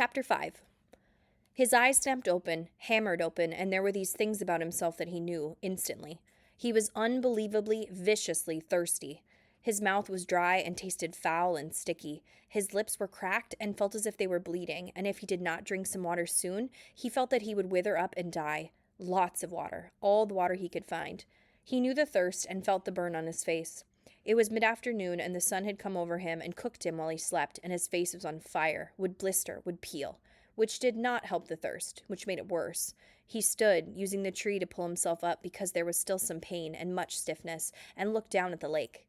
Chapter 5. His eyes snapped open, hammered open, and there were these things about himself that he knew instantly. He was unbelievably, viciously thirsty. His mouth was dry and tasted foul and sticky. His lips were cracked and felt as if they were bleeding, and if he did not drink some water soon, he felt that he would wither up and die. Lots of water, all the water he could find. He knew the thirst and felt the burn on his face. It was mid-afternoon, and the sun had come over him and cooked him while he slept, and his face was on fire, would blister, would peel, which did not help the thirst, which made it worse. He stood, using the tree to pull himself up because there was still some pain and much stiffness, and looked down at the lake.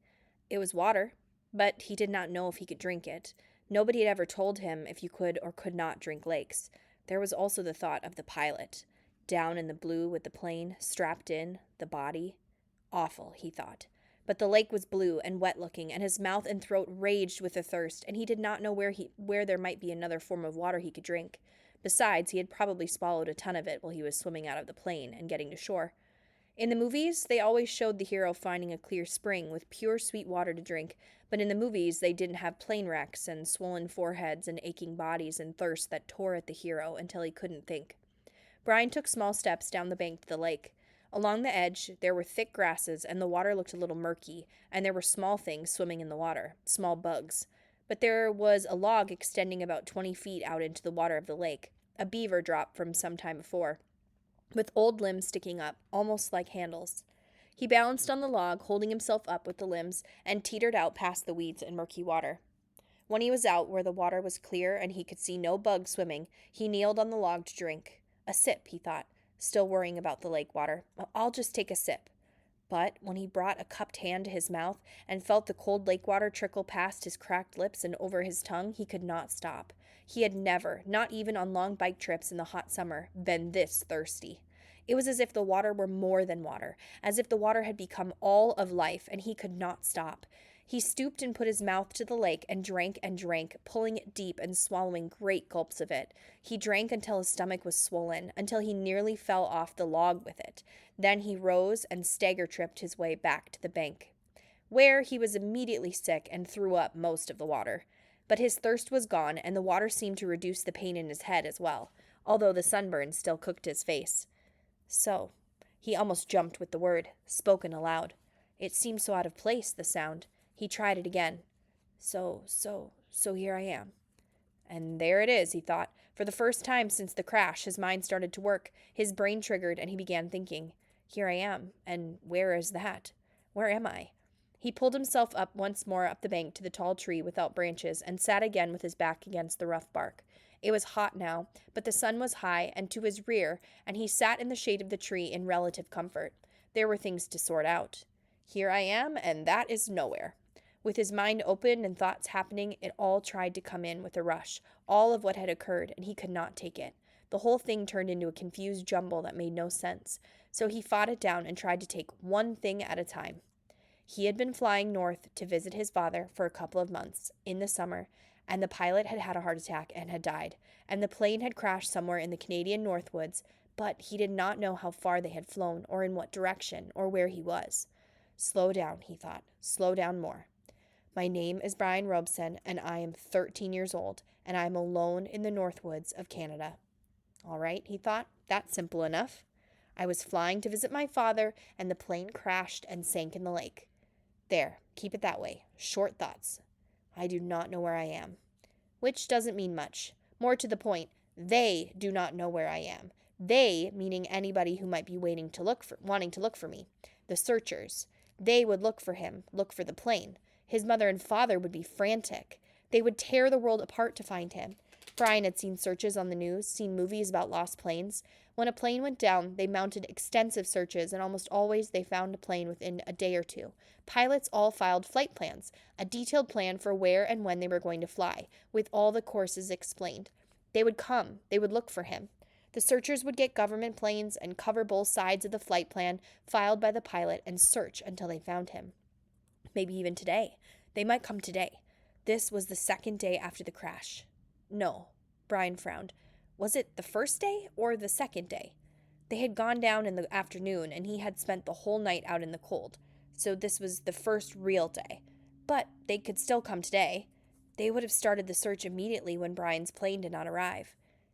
It was water, but he did not know if he could drink it. Nobody had ever told him if you could or could not drink lakes. There was also the thought of the pilot, down in the blue with the plane, strapped in, the body. Awful, he thought. But the lake was blue and wet-looking, and his mouth and throat raged with the thirst, and he did not know where there might be another form of water he could drink. Besides, he had probably swallowed a ton of it while he was swimming out of the plane and getting to shore. In the movies, they always showed the hero finding a clear spring with pure sweet water to drink, but in the movies, they didn't have plane wrecks and swollen foreheads and aching bodies and thirst that tore at the hero until he couldn't think. Brian took small steps down the bank to the lake. Along the edge, there were thick grasses, and the water looked a little murky, and there were small things swimming in the water, small bugs. But there was a log extending about 20 feet out into the water of the lake, a beaver drop from some time before, with old limbs sticking up, almost like handles. He balanced on the log, holding himself up with the limbs, and teetered out past the weeds and murky water. When he was out where the water was clear and he could see no bugs swimming, he kneeled on the log to drink. A sip, he thought, still worrying about the lake water. I'll just take a sip. But when he brought a cupped hand to his mouth and felt the cold lake water trickle past his cracked lips and over his tongue, he could not stop. He had never, not even on long bike trips in the hot summer, been this thirsty. It was as if the water were more than water, as if the water had become all of life, and he could not stop. He stooped and put his mouth to the lake and drank, pulling it deep and swallowing great gulps of it. He drank until his stomach was swollen, until he nearly fell off the log with it. Then he rose and stagger-tripped his way back to the bank, where he was immediately sick and threw up most of the water. But his thirst was gone, and the water seemed to reduce the pain in his head as well, although the sunburn still cooked his face. So, he almost jumped with the word, spoken aloud. It seemed so out of place, the sound. He tried it again. So here I am. And there it is, he thought. For the first time since the crash, his mind started to work. His brain triggered, and he began thinking. Here I am, and where is that? Where am I? He pulled himself up once more up the bank to the tall tree without branches, and sat again with his back against the rough bark. It was hot now, but the sun was high and to his rear, and he sat in the shade of the tree in relative comfort. There were things to sort out. Here I am, and that is nowhere. With his mind open and thoughts happening, it all tried to come in with a rush, all of what had occurred, and he could not take it. The whole thing turned into a confused jumble that made no sense, so he fought it down and tried to take one thing at a time. He had been flying north to visit his father for a couple of months, in the summer, and the pilot had had a heart attack and had died, and the plane had crashed somewhere in the Canadian Northwoods, but he did not know how far they had flown, or in what direction, or where he was. Slow down, he thought. Slow down more. My name is Brian Robeson, and I am 13 years old, and I am alone in the Northwoods of Canada. All right, he thought, that's simple enough. I was flying to visit my father, and the plane crashed and sank in the lake. There, keep it that way. Short thoughts. I do not know where I am. Which doesn't mean much. More to the point, they do not know where I am. They, meaning anybody who might be wanting to look for me. The searchers. They would look for him, look for the plane. His mother and father would be frantic. They would tear the world apart to find him. Brian had seen searches on the news, seen movies about lost planes. When a plane went down, they mounted extensive searches, and almost always they found a plane within a day or two. Pilots all filed flight plans, a detailed plan for where and when they were going to fly, with all the courses explained. They would come. They would look for him. The searchers would get government planes and cover both sides of the flight plan filed by the pilot and search until they found him. Maybe even today. They might come today. This was the second day after the crash. No, Brian frowned. Was it the first day or the second day? They had gone down in the afternoon, and he had spent the whole night out in the cold. So this was the first real day. But they could still come today. They would have started the search immediately when Brian's plane did not arrive.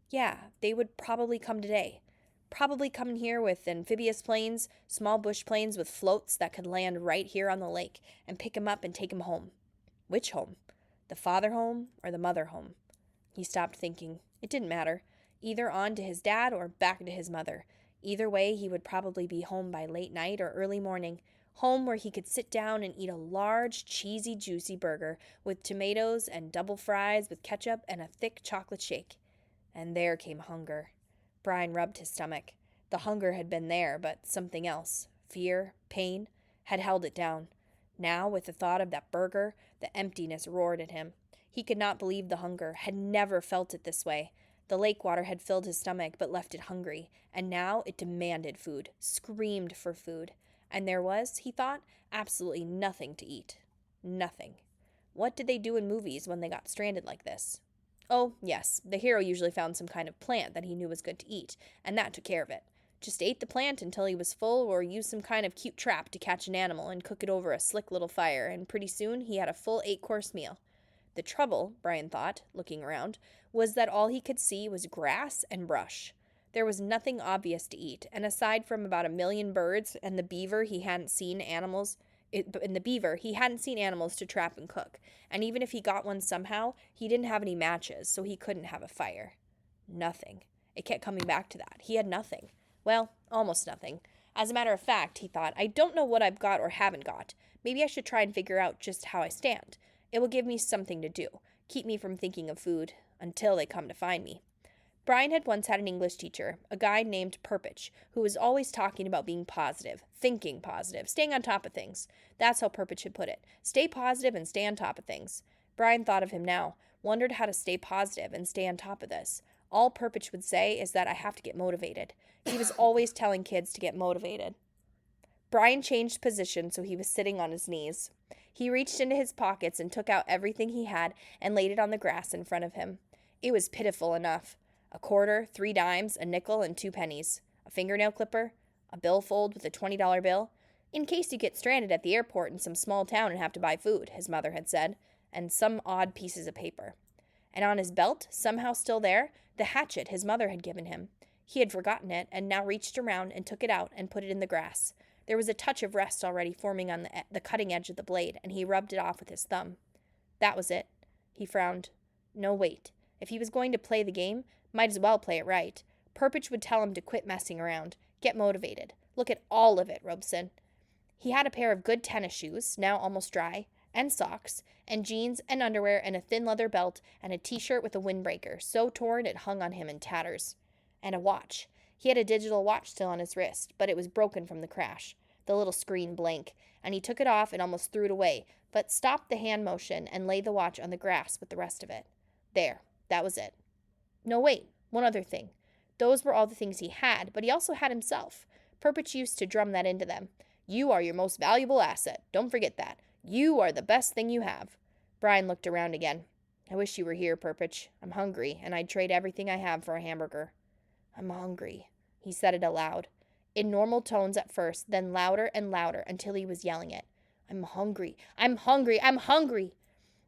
Yeah, they would probably come today. Probably come in here with amphibious planes, small bush planes with floats that could land right here on the lake and pick him up and take him home. Which home? The father home or the mother home? He stopped thinking. It didn't matter. Either on to his dad or back to his mother. Either way, he would probably be home by late night or early morning. Home where he could sit down and eat a large, cheesy, juicy burger with tomatoes and double fries with ketchup and a thick chocolate shake. And there came hunger. Brian rubbed his stomach. The hunger had been there, but something else, fear, pain, had held it down. Now, with the thought of that burger, the emptiness roared at him. He could not believe the hunger, had never felt it this way. The lake water had filled his stomach but left it hungry, and now it demanded food, screamed for food. And there was, he thought, absolutely nothing to eat. Nothing. What did they do in movies when they got stranded like this? Oh, yes, the hero usually found some kind of plant that he knew was good to eat, and that took care of it. Just ate the plant until he was full, or used some kind of cute trap to catch an animal and cook it over a slick little fire, and pretty soon he had a full 8-course meal. The trouble, Brian thought, looking around, was that all he could see was grass and brush. There was nothing obvious to eat, and aside from about 1,000,000 birds and the beaver, he hadn't seen animals to trap and cook. And even if he got one somehow, he didn't have any matches, so he couldn't have a fire. Nothing. It kept coming back to that. He had nothing. Well, almost nothing. As a matter of fact, he thought, I don't know what I've got or haven't got. Maybe I should try and figure out just how I stand. It will give me something to do, keep me from thinking of food, until they come to find me. Brian had once had an English teacher, a guy named Perpich, who was always talking about being positive, thinking positive, staying on top of things. That's how Perpich had put it. Stay positive and stay on top of things. Brian thought of him now, wondered how to stay positive and stay on top of this. All Perpich would say is that I have to get motivated. He was always telling kids to get motivated. Brian changed position so he was sitting on his knees. He reached into his pockets and took out everything he had and laid it on the grass in front of him. It was pitiful enough. A quarter, 3 dimes, a nickel, and 2 pennies. A fingernail clipper, a billfold with a $20 bill. In case you get stranded at the airport in some small town and have to buy food, his mother had said, and some odd pieces of paper. And on his belt, somehow still there, the hatchet his mother had given him. He had forgotten it and now reached around and took it out and put it in the grass. There was a touch of rust already forming on the cutting edge of the blade, and he rubbed it off with his thumb. That was it. He frowned. No, wait. If he was going to play the game, might as well play it right. Perpich would tell him to quit messing around. Get motivated. Look at all of it, Robeson. He had a pair of good tennis shoes, now almost dry, and socks, and jeans and underwear and a thin leather belt and a t-shirt with a windbreaker, so torn it hung on him in tatters. And a watch. He had a digital watch still on his wrist, but it was broken from the crash, the little screen blank, and he took it off and almost threw it away, but stopped the hand motion and laid the watch on the grass with the rest of it. There, that was it. No, wait, one other thing. Those were all the things he had, but he also had himself. Perpich used to drum that into them. You are your most valuable asset. Don't forget that. You are the best thing you have. Brian looked around again. I wish you were here, Perpich. I'm hungry, and I'd trade everything I have for a hamburger. I'm hungry. He said it aloud. In normal tones at first, then louder and louder until he was yelling it. I'm hungry. I'm hungry. I'm hungry.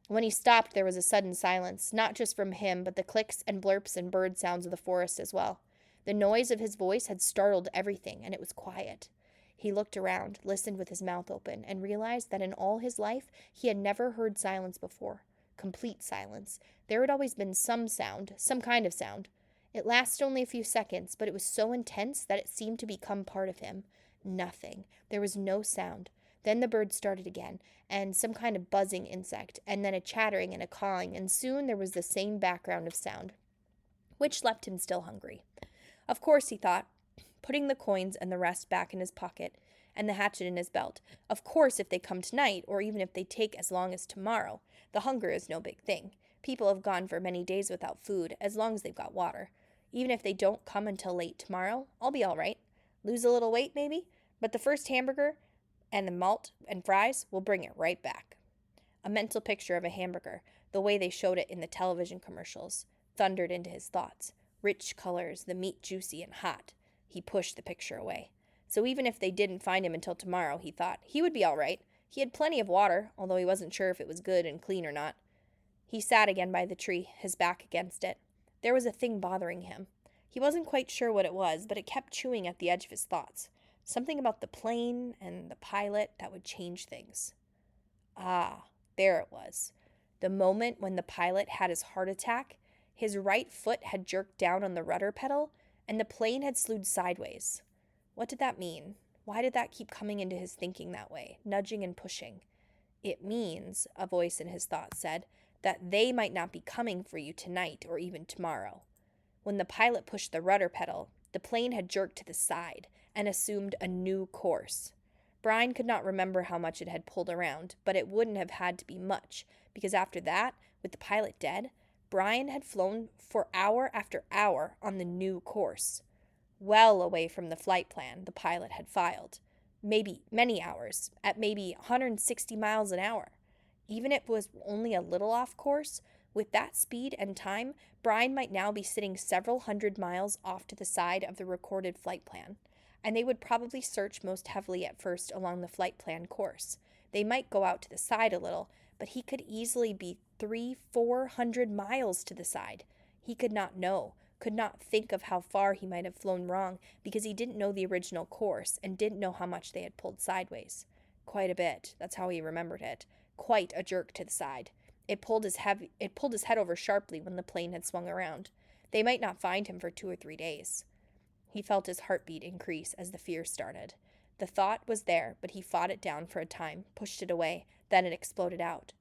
When he stopped, there was a sudden silence, not just from him, but the clicks and blurps and bird sounds of the forest as well. The noise of his voice had startled everything, and it was quiet. He looked around, listened with his mouth open, and realized that in all his life he had never heard silence before. Complete silence. There had always been some sound, some kind of sound. It lasted only a few seconds, but it was so intense that it seemed to become part of him. Nothing. There was no sound. Then the bird started again, and some kind of buzzing insect, and then a chattering and a cawing, and soon there was the same background of sound, which left him still hungry. Of course, he thought, putting the coins and the rest back in his pocket, and the hatchet in his belt. Of course, if they come tonight, or even if they take as long as tomorrow, the hunger is no big thing. People have gone for many days without food, as long as they've got water. Even if they don't come until late tomorrow, I'll be all right. Lose a little weight, maybe, but the first hamburger and the malt and fries will bring it right back. A mental picture of a hamburger, the way they showed it in the television commercials, thundered into his thoughts. Rich colors, the meat juicy and hot. He pushed the picture away. So even if they didn't find him until tomorrow, he thought, he would be all right. He had plenty of water, although he wasn't sure if it was good and clean or not. He sat again by the tree, his back against it. There was a thing bothering him. He wasn't quite sure what it was, but it kept chewing at the edge of his thoughts. Something about the plane and the pilot that would change things. Ah, there it was. The moment when the pilot had his heart attack, his right foot had jerked down on the rudder pedal, and the plane had slewed sideways. What did that mean? Why did that keep coming into his thinking that way, nudging and pushing? It means, a voice in his thoughts said, that they might not be coming for you tonight or even tomorrow. When the pilot pushed the rudder pedal, the plane had jerked to the side and assumed a new course. Brian could not remember how much it had pulled around, but it wouldn't have had to be much, because after that, with the pilot dead, Brian had flown for hour after hour on the new course, well away from the flight plan the pilot had filed. Maybe many hours, at maybe 160 miles an hour. Even if it was only a little off course, with that speed and time, Brian might now be sitting several hundred miles off to the side of the recorded flight plan, and they would probably search most heavily at first along the flight plan course. They might go out to the side a little, but he could easily be 300-400 miles to the side. He could not know, could not think of how far he might have flown wrong because he didn't know the original course and didn't know how much they had pulled sideways. Quite a bit, that's how he remembered it. Quite a jerk to the side. It pulled his head over sharply when the plane had swung around. They might not find him for 2 or 3 days. He felt his heartbeat increase as the fear started. The thought was there, but he fought it down for a time, pushed it away, then it exploded out.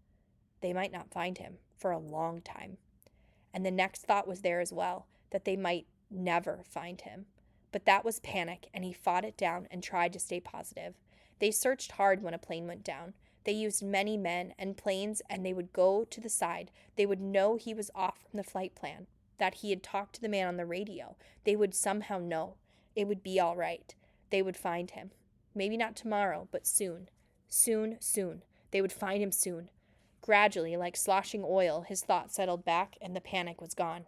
They might not find him for a long time. And the next thought was there as well, that they might never find him. But that was panic, and he fought it down and tried to stay positive. They searched hard when a plane went down. They used many men and planes, and they would go to the side. They would know he was off from the flight plan, that he had talked to the man on the radio. They would somehow know. It would be all right. They would find him. Maybe not tomorrow, but soon. Soon. They would find him soon. Gradually, like sloshing oil, his thoughts settled back, and the panic was gone.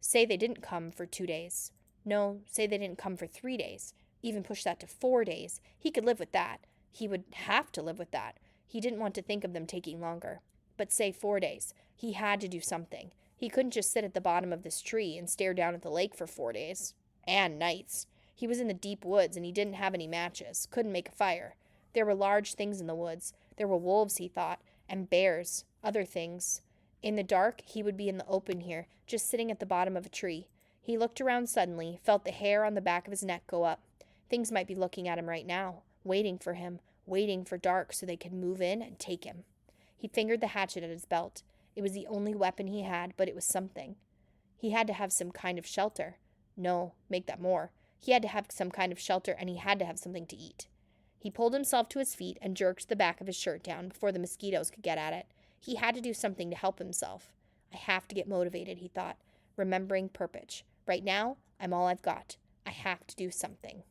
Say they didn't come for 2 days. No, say they didn't come for 3 days. Even push that to 4 days. He could live with that. He would have to live with that. He didn't want to think of them taking longer. But say 4 days. He had to do something. He couldn't just sit at the bottom of this tree and stare down at the lake for 4 days. And nights. He was in the deep woods, and he didn't have any matches. Couldn't make a fire. There were large things in the woods. There were wolves, he thought, and bears, other things. In the dark, he would be in the open here, just sitting at the bottom of a tree. He looked around suddenly, felt the hair on the back of his neck go up. Things might be looking at him right now, waiting for him, waiting for dark so they could move in and take him. He fingered the hatchet at his belt. It was the only weapon he had, but it was something. He had to have some kind of shelter. No, make that more. He had to have some kind of shelter, and he had to have something to eat. He pulled himself to his feet and jerked the back of his shirt down before the mosquitoes could get at it. He had to do something to help himself. I have to get motivated, he thought, remembering Perpich. Right now, I'm all I've got. I have to do something.